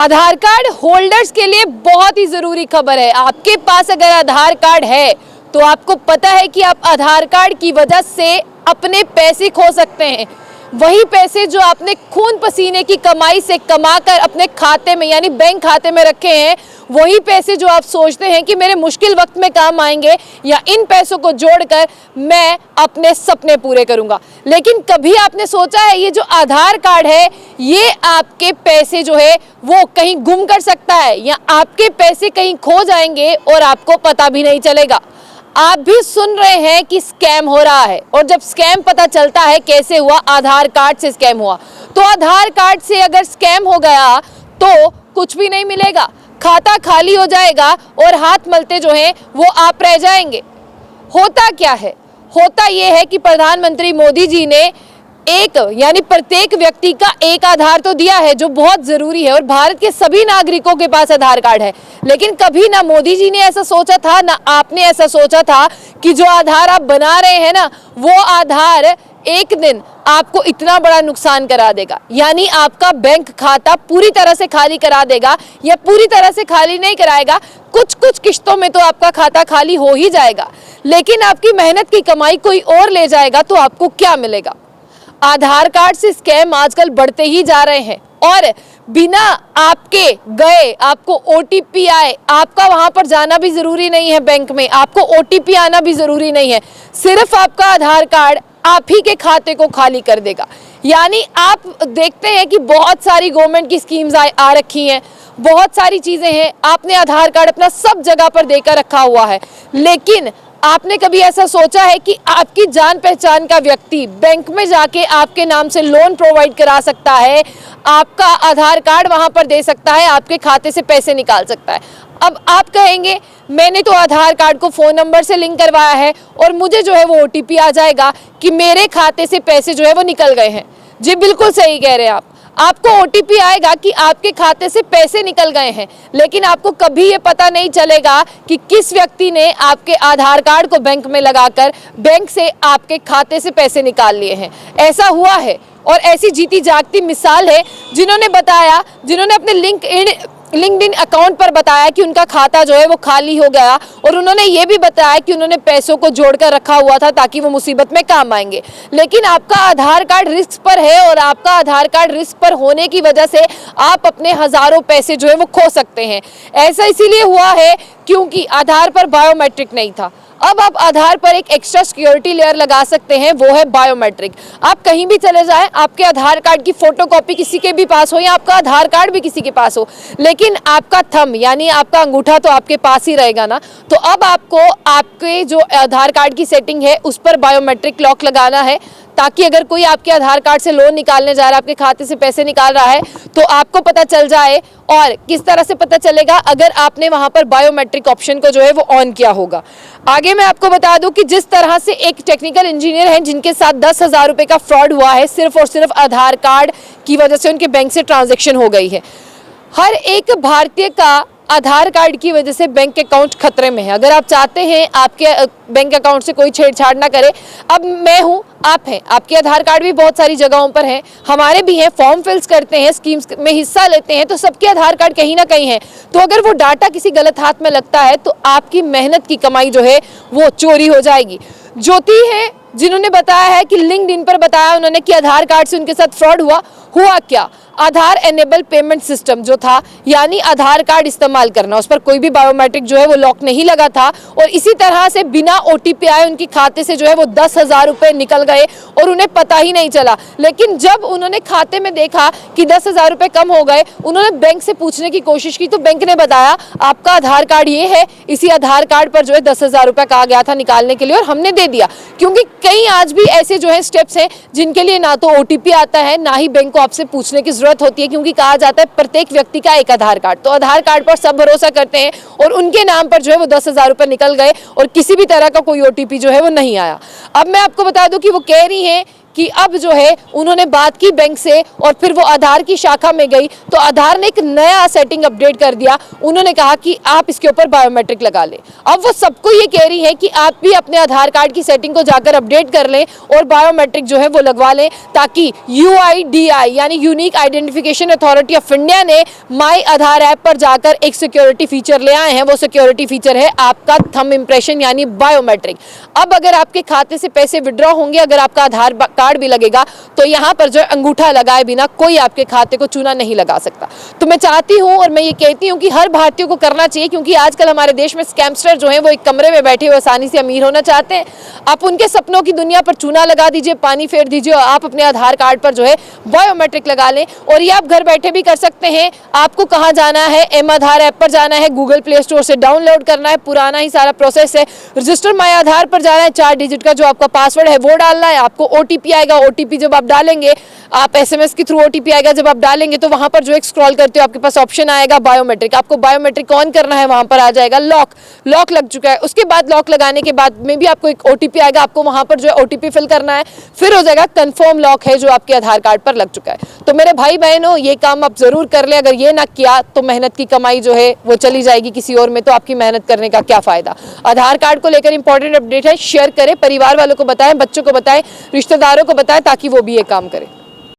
आधार card holders के लिए बहुत ही जरूरी खबर है। आपके पास अगर आधार कार्ड है तो आपको पता है कि आप आधार कार्ड की वजह से अपने पैसे खो सकते हैं। वही पैसे जो आपने खून पसीने की कमाई से कमाकर अपने खाते में यानी बैंक खाते में रखे हैं, वही पैसे जो आप सोचते हैं कि मेरे मुश्किल वक्त में काम आएंगे या इन पैसों को जोड़कर मैं अपने सपने पूरे करूंगा। लेकिन कभी आपने सोचा है ये जो आधार कार्ड है ये आपके पैसे जो है वो कहीं गुम कर सकता है या आपके पैसे कहीं खो जाएंगे और आपको पता भी नहीं चलेगा। आप भी सुन रहे हैं कि स्कैम हो रहा है और जब स्कैम पता चलता है कैसे हुआ, आधार कार्ड से स्कैम हुआ। तो आधार कार्ड से अगर स्कैम हो गया तो कुछ भी नहीं मिलेगा, खाता खाली हो जाएगा और हाथ मलते जो है वो आप रह जाएंगे। होता क्या है? होता ये है कि प्रधानमंत्री मोदी जी ने एक यानी प्रत्येक व्यक्ति का एक आधार तो दिया है जो बहुत जरूरी है और भारत के सभी नागरिकों के पास आधार कार्ड है। लेकिन कभी ना मोदी जी ने ऐसा सोचा था ना आपने ऐसा सोचा था कि जो आधार आप बना रहे हैं ना वो आधार एक दिन आपको इतना बड़ा नुकसान करा देगा, यानी आपका बैंक खाता पूरी तरह से खाली करा देगा या पूरी तरह से खाली नहीं कराएगा, कुछ कुछ किश्तों में तो आपका खाता खाली हो ही जाएगा। लेकिन आपकी मेहनत की कमाई कोई और ले जाएगा तो आपको क्या मिलेगा? आधार कार्ड से स्कैम आजकल बढ़ते ही जा रहे हैं और बिना आपके गए आपको ओटीपी आए, आपका वहां पर जाना भी जरूरी नहीं है, बैंक में आपको ओटीपी आना भी जरूरी नहीं है, सिर्फ आपका आधार कार्ड आप ही के खाते को खाली कर देगा। यानी आप देखते हैं कि बहुत सारी गवर्नमेंट की स्कीम्स आ रखी हैं, बहुत सारी चीजें हैं, आपने आधार कार्ड अपना सब जगह पर देकर रखा हुआ है, लेकिन आपने कभी ऐसा सोचा है कि आपकी जान पहचान का व्यक्ति बैंक में जाके आपके नाम से लोन प्रोवाइड करा सकता है, आपका आधार कार्ड वहां पर दे सकता है, आपके खाते से पैसे निकाल सकता है। अब आप कहेंगे मैंने तो आधार कार्ड को फ़ोन नंबर से लिंक करवाया है और मुझे जो है वो ओटीपी आ जाएगा कि मेरे खाते से पैसे जो है वो निकल गए हैं। जी बिल्कुल सही कह रहे हैं आप, आपको ओटीपी आएगा कि आपके खाते से पैसे निकल गए हैं, लेकिन आपको कभी ये पता नहीं चलेगा कि किस व्यक्ति ने आपके आधार कार्ड को बैंक में लगाकर बैंक से आपके खाते से पैसे निकाल लिए हैं। ऐसा हुआ है और ऐसी जीती जागती मिसाल है जिन्होंने बताया, जिन्होंने अपने लिंक्डइन अकाउंट पर बताया कि उनका खाता जो है वो खाली हो गया और उन्होंने ये भी बताया कि उन्होंने पैसों को जोड़कर रखा हुआ था ताकि वो मुसीबत में काम आएंगे। लेकिन आपका आधार कार्ड रिस्क पर है और आपका आधार कार्ड रिस्क पर होने की वजह से आप अपने हजारों पैसे जो है वो खो सकते हैं। ऐसा इसीलिए हुआ है क्योंकि आधार पर बायोमेट्रिक नहीं था। अब आप आधार पर एक एक्स्ट्रा सिक्योरिटी लेयर लगा सकते हैं, वो है बायोमेट्रिक। आप कहीं भी चले जाएं, आपके आधार कार्ड की फोटोकॉपी किसी के भी पास हो या आपका आधार कार्ड भी किसी के पास हो, लेकिन आपका थंब यानी आपका अंगूठा तो आपके पास ही रहेगा ना। तो अब आपको आपके जो आधार कार्ड की सेटिंग है उस पर बायोमेट्रिक लॉक लगाना है ताकि अगर कोई आपके आधार कार्ड से लोन निकालने जा रहा है, आपके खाते से पैसे निकाल रहा है, तो आपको पता चल जाए। और किस तरह से पता चलेगा? अगर आपने वहां पर बायोमेट्रिक ऑप्शन को जो है वो ऑन किया होगा। आगे मैं आपको बता दूं कि जिस तरह से एक टेक्निकल इंजीनियर हैं जिनके साथ 10,000 रुपए का फ्रॉड हुआ है, सिर्फ और सिर्फ आधार कार्ड की वजह से उनके बैंक से ट्रांजैक्शन हो गई है। हर एक भारतीय का आधार कार्ड की वजह से बैंक अकाउंट खतरे में है। अगर आप चाहते हैं आपके बैंक अकाउंट से कोई छेड़छाड़ ना करे, अब मैं हूँ, आप हैं, आपके आधार कार्ड भी बहुत सारी जगहों पर हैं, हमारे भी हैं, फॉर्म फिल्स करते हैं, स्कीम्स में हिस्सा लेते हैं, तो सबके आधार कार्ड कहीं ना कहीं है। तो अगर वो डाटा किसी गलत हाथ में लगता है तो आपकी मेहनत की कमाई जो है वो चोरी हो जाएगी। ज्योति है जिन्होंने बताया है कि लिंक्डइन पर बताया उन्होंने कि आधार कार्ड से उनके साथ फ्रॉड हुआ क्या? आधार एनेबल पेमेंट सिस्टम जो था, यानी आधार कार्ड इस्तेमाल करना, उस पर कोई भी बायोमेट्रिक जो है वो लॉक नहीं लगा था और इसी तरह से बिना ओटीपी आए उनके खाते से जो है वो 10,000 रुपए निकल गए और उन्हें पता ही नहीं चला। लेकिन जब उन्होंने खाते में देखा कि 10,000 रुपए कम हो गए, उन्होंने बैंक से पूछने की कोशिश की तो बैंक ने बताया आपका आधार कार्ड ये है, इसी आधार कार्ड पर जो है 10,000 रुपए कहा गया था निकालने के लिए और हमने दे दिया। क्योंकि कई आज भी ऐसे जो है स्टेप्स हैं जिनके लिए ना तो ओटीपी आता है ना ही बैंक को आपसे पूछने की जरूरत होती है, क्योंकि कहा जाता है प्रत्येक व्यक्ति का एक आधार कार्ड। तो आधार कार्ड पर सब भरोसा करते हैं और उनके नाम पर जो है वो 10,000 रुपए निकल गए और किसी भी तरह का कोई ओटीपी जो है वो नहीं आया। अब मैं आपको बता दूं कि वो कह रही हैं कि अब जो है उन्होंने बात की बैंक से और फिर वो आधार की शाखा में गई तो आधार ने एक नया सेटिंग अपडेट कर दिया। उन्होंने कहा कि आप इसके ऊपर बायोमेट्रिक लगा लें। अब वो सबको ये कह रही है कि आप भी अपने आधार कार्ड की सेटिंग को जाकर अपडेट कर लें और बायोमेट्रिक जो है वो लगवा लें, ताकि UIDI यानी unique identification authority of India ने माई आधार ऐप पर जाकर एक सिक्योरिटी फीचर ले आए हैं। वो सिक्योरिटी फीचर है आपका थंब इंप्रेशन यानी बायोमेट्रिक। अब अगर आपके खाते से पैसे विड्रॉ होंगे, अगर आपका आधार कार्ड भी लगेगा, तो यहाँ पर जो अंगूठा लगाए बिना कोई आपके खाते को चूना नहीं लगा सकता। तो मैं चाहती हूँ और मैं ये कहती हूँ कि हर भारतीय को करना चाहिए, क्योंकि आजकल हमारे देश में स्कैमस्टर जो हैं वो एक कमरे में बैठे हुए आसानी से अमीर होना चाहते हैं। आप उनके सपनों की दुनिया पर चूना लगा दीजिए, पानी फेर दीजिए और आप अपने आधार कार्ड पर जो है बायोमेट्रिक लगा लें। और ये आप घर बैठे भी कर सकते हैं। आपको कहाँ जाना है, एम आधार ऐप पर जाना है, गूगल प्ले स्टोर से डाउनलोड करना है, पुराना ही सारा प्रोसेस है। रजिस्टर माई आधार पर जाना है, 4 डिजिट का जो आपका पासवर्ड है वो डालना है, आपको OTP आएगा। OTP जब आप डालेंगे, आप SMS के थ्रू OTP आएगा, जब आप डालेंगे तो वहां पर जो एक स्क्रॉल करते हो आपके पास ऑप्शन आएगा बायोमेट्रिक। आपको बायोमेट्रिक ऑन करना है, वहां पर आ जाएगा लॉक लग चुका है। उसके बाद लॉक लगाने के बाद में भी आपको एक OTP आएगा, आपको वहां पर जो है OTP फिल करना है, फिर हो जाएगा कंफर्म लॉक है जो आपके आधार कार्ड पर लग चुका है। तो मेरे भाई बहनों, ये काम आप जरूर कर लें। अगर ये ना किया तो मेहनत की कमाई जो है वो चली जाएगी किसी और में, तो आपकी मेहनत करने का क्या फायदा। आधार कार्ड को लेकर इंपॉर्टेंट अपडेट है, शेयर करें, परिवार वालों को बताएं, बच्चों को बताएं, रिश्तेदारों को बताएं, ताकि वो भी ये काम करें।